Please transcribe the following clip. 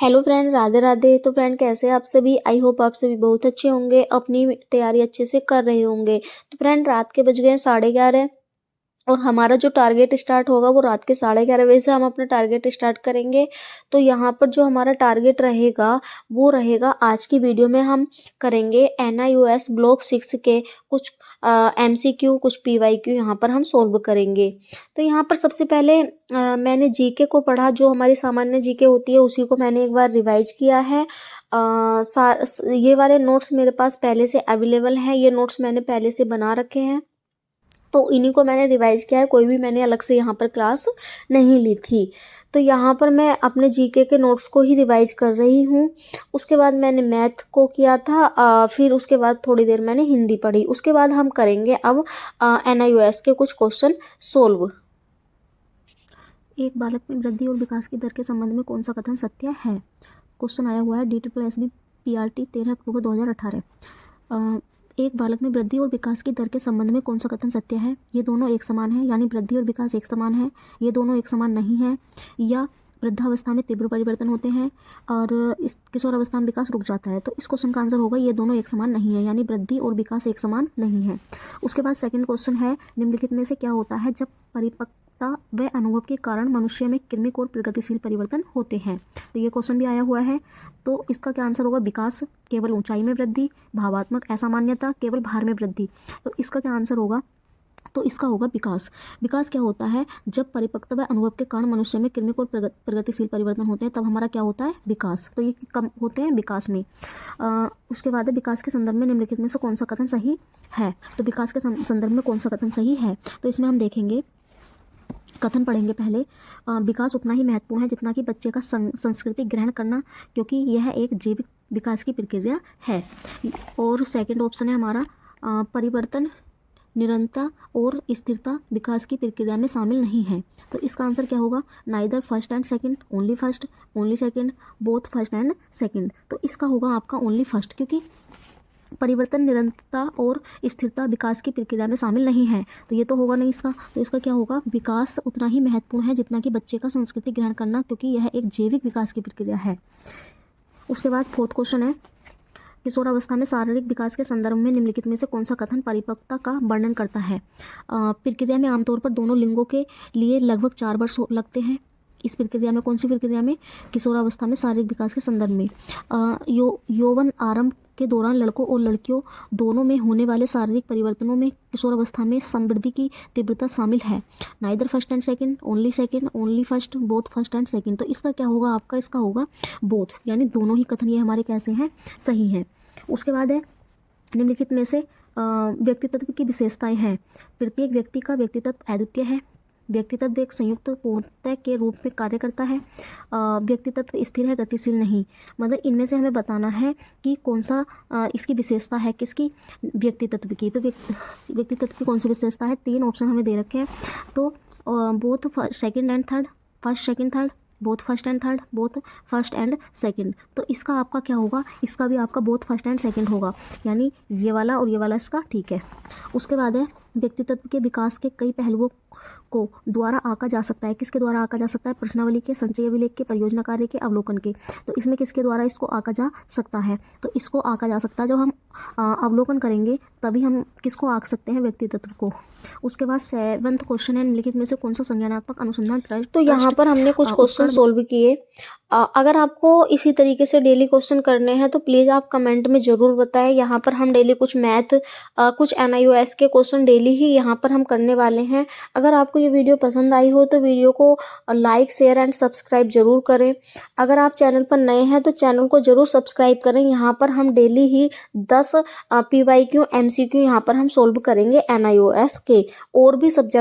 Hello friend, Radhe Radhe. तो friend, कैसे हैं आप सभी? आई होप आप सभी बहुत अच्छे होंगे, अपनी तैयारी अच्छे से कर रहे होंगे। तो फ्रेंड, रात के बज गए हैं 11:30 और हमारा जो टारगेट स्टार्ट होगा वो रात के 11:30 बजे से हम अपना टारगेट स्टार्ट करेंगे। तो यहाँ पर जो हमारा टारगेट रहेगा वो रहेगा, आज की वीडियो में हम करेंगे NIOS ब्लॉक 6 के कुछ MCQ, कुछ PYQ यहाँ पर हम सॉल्व करेंगे। तो यहाँ पर सबसे पहले मैंने जीके को पढ़ा, जो हमारी सामान्य जीके होती है उसी को मैंने एक बार रिवाइज किया है। ये वाले नोट्स मेरे पास पहले से अवेलेबल हैं, ये नोट्स मैंने पहले से बना रखे हैं, तो इन्हीं को मैंने रिवाइज किया है। कोई भी मैंने अलग से यहाँ पर क्लास नहीं ली थी। तो यहाँ पर मैं अपने जीके के नोट्स को ही रिवाइज कर रही हूँ। उसके बाद मैंने मैथ को किया था, फिर उसके बाद थोड़ी देर मैंने हिंदी पढ़ी। उसके बाद हम करेंगे अब NIOS के कुछ क्वेश्चन सोल्व। एक बालक में वृद्धि और विकास की दर के संबंध में कौन सा कथन सत्य है? क्वेश्चन आया हुआ है DSSB PRT 13 अक्टूबर 2018। एक बालक में वृद्धि और विकास की दर के संबंध में कौन सा कथन सत्य है? ये दोनों एक समान है, यानी वृद्धि और विकास एक समान है। ये दोनों एक समान नहीं है, या वृद्धावस्था में तीव्र परिवर्तन होते हैं और इस किशोरावस्था में विकास रुक जाता है। तो इस क्वेश्चन का आंसर होगा ये दोनों एक समान नहीं है, यानी वृद्धि और विकास एक समान नहीं है। उसके बाद सेकंड क्वेश्चन है, निम्नलिखित में से क्या होता है जब परिपक्वता व अनुभव के कारण मनुष्य में क्रमिक और प्रगतिशील परिवर्तन होते हैं? तो ये क्वेश्चन भी आया हुआ है। तो इसका क्या आंसर होगा? विकास केवल ऊंचाई में वृद्धि, भावात्मक असामान्यता केवल भार में वृद्धि। तो इसका क्या आंसर होगा? तो इसका होगा विकास। विकास क्या होता है? जब परिपक्वता व अनुभव के कारण मनुष्य में क्रमिक और प्रगतिशील परिवर्तन होते हैं, तब हमारा क्या होता है? विकास। तो ये कम होते हैं विकास में। उसके बाद है, विकास के संदर्भ में निम्नलिखित में से कौन सा कथन सही है? तो विकास के संदर्भ में कौन सा कथन सही है? तो इसमें हम देखेंगे, कथन पढ़ेंगे पहले। विकास उतना ही महत्वपूर्ण है जितना कि बच्चे का संस्कृति ग्रहण करना, क्योंकि यह एक जैविक विकास की प्रक्रिया है। और सेकंड ऑप्शन है हमारा, परिवर्तन, निरंतरता और स्थिरता विकास की प्रक्रिया में शामिल नहीं है। तो इसका आंसर क्या होगा? Neither first and second, only first, only second, both first and second. तो इसका होगा आपका ओनली फर्स्ट, क्योंकि परिवर्तन, निरंतरता और स्थिरता विकास की प्रक्रिया में शामिल नहीं है। तो ये तो होगा नहीं इसका। तो इसका क्या होगा? विकास उतना ही महत्वपूर्ण है जितना कि बच्चे का संस्कृति ग्रहण करना, क्योंकि यह एक जैविक विकास की प्रक्रिया है। उसके बाद फोर्थ क्वेश्चन है, किशोरावस्था में शारीरिक विकास के संदर्भ में निम्नलिखित में से कौन सा कथन परिपक्वता का वर्णन करता है? प्रक्रिया में आमतौर पर दोनों लिंगों के लिए लगभग 4 वर्ष लगते हैं। इस प्रक्रिया में, कौन सी प्रक्रिया में? किशोरावस्था में शारीरिक विकास के संदर्भ में। यौवन आरंभ के दौरान लड़कों और लड़कियों दोनों में होने वाले शारीरिक परिवर्तनों में किशोरावस्था में समृद्धि की तीव्रता शामिल है। Neither first and second, only first, both first and second. तो इसका क्या होगा आपका? इसका होगा बोथ, यानी दोनों ही कथन ये हमारे कैसे हैं? सही हैं। उसके बाद है, निम्नलिखित में से व्यक्तित्व की विशेषताएं हैं। प्रत्येक व्यक्ति का व्यक्तित्व अद्वितीय है। व्यक्तित्व एक संयुक्त पूर्णता के रूप में कार्य करता है। व्यक्तित्व स्थिर है, गतिशील नहीं। मतलब इनमें से हमें बताना है कि कौन सा इसकी विशेषता है, किसकी? व्यक्तित्व की। तो व्यक्तित्व की कौन सी विशेषता है? 3 ऑप्शन हमें दे रखे हैं। तो both second and third, first second third, both first and third, both first and second. तो इसका आपका क्या होगा? इसका भी आपका बोथ फर्स्ट एंड सेकंड होगा, यानी ये वाला और ये वाला इसका ठीक है। उसके बाद है, व्यक्तित्व के विकास के कई पहलुओं को द्वारा आंका जा सकता है। किसके द्वारा आंका जा सकता है? प्रश्नावली के, संचय अभिलेख के, परियोजना कार्य के, अवलोकन के। तो इसमें किसके द्वारा इसको आंका जा सकता है? तो इसको आंका जा सकता है, जब हम अवलोकन करेंगे तभी हम किसको आंक सकते हैं? व्यक्तित्व को। उसके बाद 7वां क्वेश्चन है, निम्नलिखित में से कौन सा संज्ञानात्मक अनुसंधान तो यहाँ पर हमने कुछ क्वेश्चन सोल्व किए। अगर आपको इसी तरीके से डेली क्वेश्चन करने हैं तो प्लीज़ आप कमेंट में ज़रूर बताएं। यहाँ पर हम डेली कुछ मैथ, कुछ NIOS के क्वेश्चन डेली ही यहाँ पर हम करने वाले हैं। अगर आपको ये वीडियो पसंद आई हो तो वीडियो को लाइक, शेयर एंड सब्सक्राइब जरूर करें। अगर आप चैनल पर नए हैं तो चैनल को जरूर सब्सक्राइब करें। यहाँ पर हम डेली ही 10 PYQ MCQ यहाँ पर हम सोल्व करेंगे NIOS के। और भी सब्जेक्ट